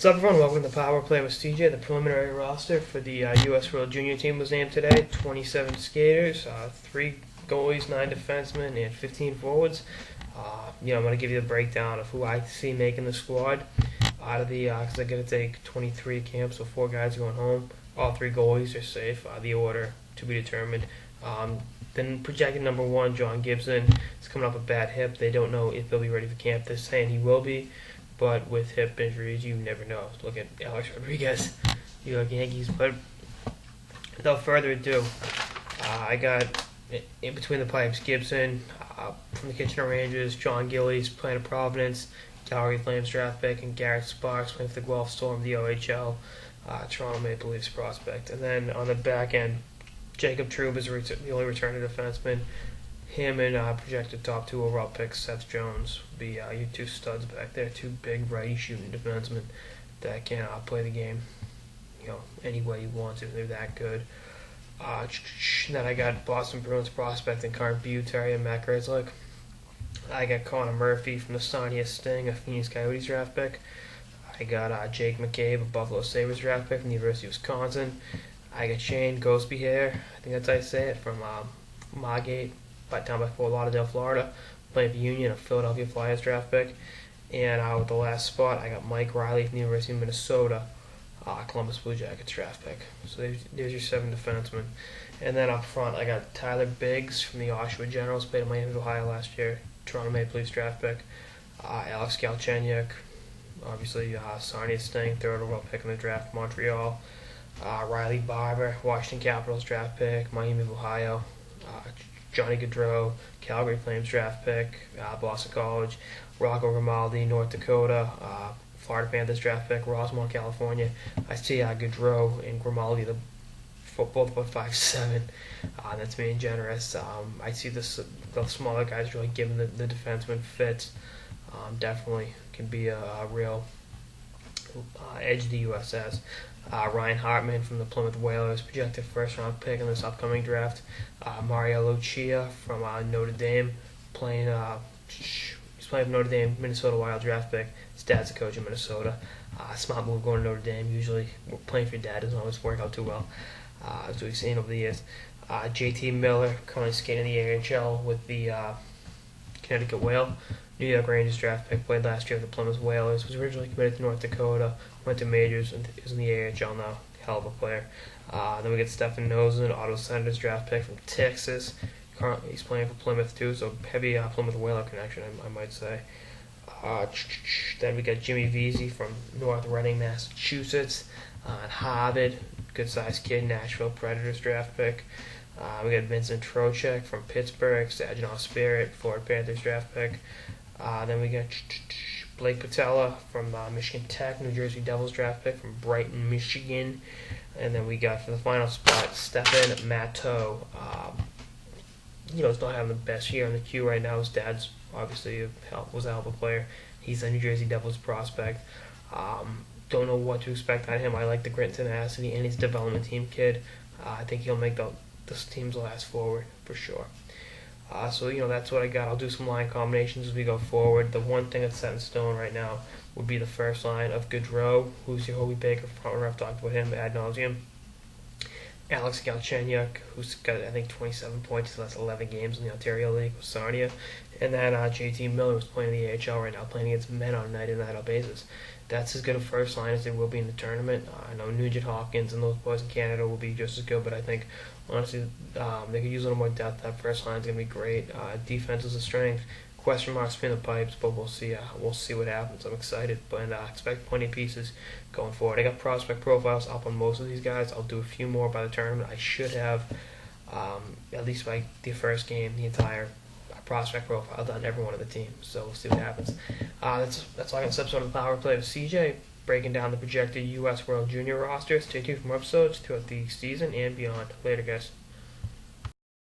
What's up, everyone? Welcome to the Power Play with CJ. The preliminary roster for the U.S. World Junior team was named today. 27 skaters, 3 goalies, 9 defensemen, and 15 forwards. I'm going to give you the breakdown of who I see making the squad out of the, because I'm going to take 23 at camp, so 4 guys going home. All 3 goalies are safe. The order to be determined. Then projected number 1, John Gibson, is coming off a bad hip. They don't know if he'll be ready for camp. They're saying he will be. But with hip injuries, you never know. Look at Alex Rodriguez, New York Yankees. But without further ado, I got in between the pipes Gibson from the Kitchener Rangers, John Gillies playing at Providence, Calgary Flames draft pick, and Garrett Sparks playing for the Guelph Storm, the OHL, Toronto Maple Leafs prospect. And then on the back end, Jacob Trouba is the only returning defenseman. Him and projected top 2 overall picks, Seth Jones, will be your 2 studs back there, 2 big righty shooting defensemen that can play the game, any way you want to. They're that good. Then I got Boston Bruins prospect and current Buteri and Matt Grzelcyk. I got Connor Murphy from the Sarnia Sting, a Phoenix Coyotes draft pick. I got Jake McCabe, a Buffalo Sabres draft pick from the University of Wisconsin. I got Shane Gosby here, I think that's how you say it, from Margate, down by Fort Lauderdale, Florida, playing for Union, a Philadelphia Flyers draft pick. And with the last spot, I got Mike Riley from the University of Minnesota, Columbus Blue Jackets draft pick. So there's your 7 defensemen. And then up front, I got Tyler Biggs from the Oshawa Generals, played in Miami, Ohio last year, Toronto Maple Leafs draft pick. Alex Galchenyuk, obviously Sarnia Sting, 3rd overall pick in the draft, Montreal. Riley Barber, Washington Capitals draft pick, Miami, Ohio. Johnny Gaudreau, Calgary Flames draft pick, Boston College, Rocco Grimaldi, North Dakota, Florida Panthers draft pick, Rosemont, California. I see Gaudreau and Grimaldi, both about 5'7". That's being generous. I see the smaller guys really giving the defenseman fits. Definitely can be a real edge the USS. Ryan Hartman from the Plymouth Whalers, projected first-round pick in this upcoming draft. Mario Lucia from Notre Dame, he's playing for Notre Dame, Minnesota Wild draft pick. His dad's a coach in Minnesota. Smart move going to Notre Dame. Usually, playing for your dad doesn't always work out too well, as we've seen over the years. JT Miller, currently skating in the AHL with the Connecticut Whale. New York Rangers draft pick, played last year with the Plymouth Whalers, was originally committed to North Dakota, went to majors, and is in the AHL now. Hell of a player. Then we get Stefan Nosen, Ottawa Senators draft pick from Texas. Currently, he's playing for Plymouth too, so heavy Plymouth Whaler connection, I might say. Then we got Jimmy Vesey from North Reading, Massachusetts. Harvard, good-sized kid, Nashville Predators draft pick. We got Vincent Trocheck from Pittsburgh, Saginaw Spirit, Florida Panthers draft pick. Then we got Blake Patella from Michigan Tech, New Jersey Devils draft pick from Brighton, Michigan. And then we got for the final spot, Stefan Matteau. He's not having the best year in the queue right now. His dad's obviously was a hell of a player. He's a New Jersey Devils prospect. Don't know what to expect out of him. I like the grit and tenacity, and he's a development team kid. I think he'll make this team's last forward for sure. So that's what I got. I'll do some line combinations as we go forward. The one thing that's set in stone right now would be the first line of Gaudreau, who's your Hobie Baker front runner. I've talked about him ad nauseum. Alex Galchenyuk, who's got, I think, 27 points in the last 11 games in the Ontario League with Sarnia. And then JT Miller, who's playing in the AHL right now, playing against men on a night-in-night-out basis. That's as good a first line as they will be in the tournament. I know Nugent Hopkins and those boys in Canada will be just as good, but I think, honestly, they could use a little more depth. That first line is going to be great. Defense is a strength. Question marks between the pipes, but we'll see. We'll see what happens. I'm excited, but expect plenty of pieces going forward. I got prospect profiles up on most of these guys. I'll do a few more by the tournament. I should have, at least by the first game, the entire prospect profile done every one of the teams. So we'll see what happens. That's all I got this episode of the Power Play with CJ, breaking down the projected U.S. World Junior roster. Stay tuned for more episodes throughout the season and beyond. Later, guys.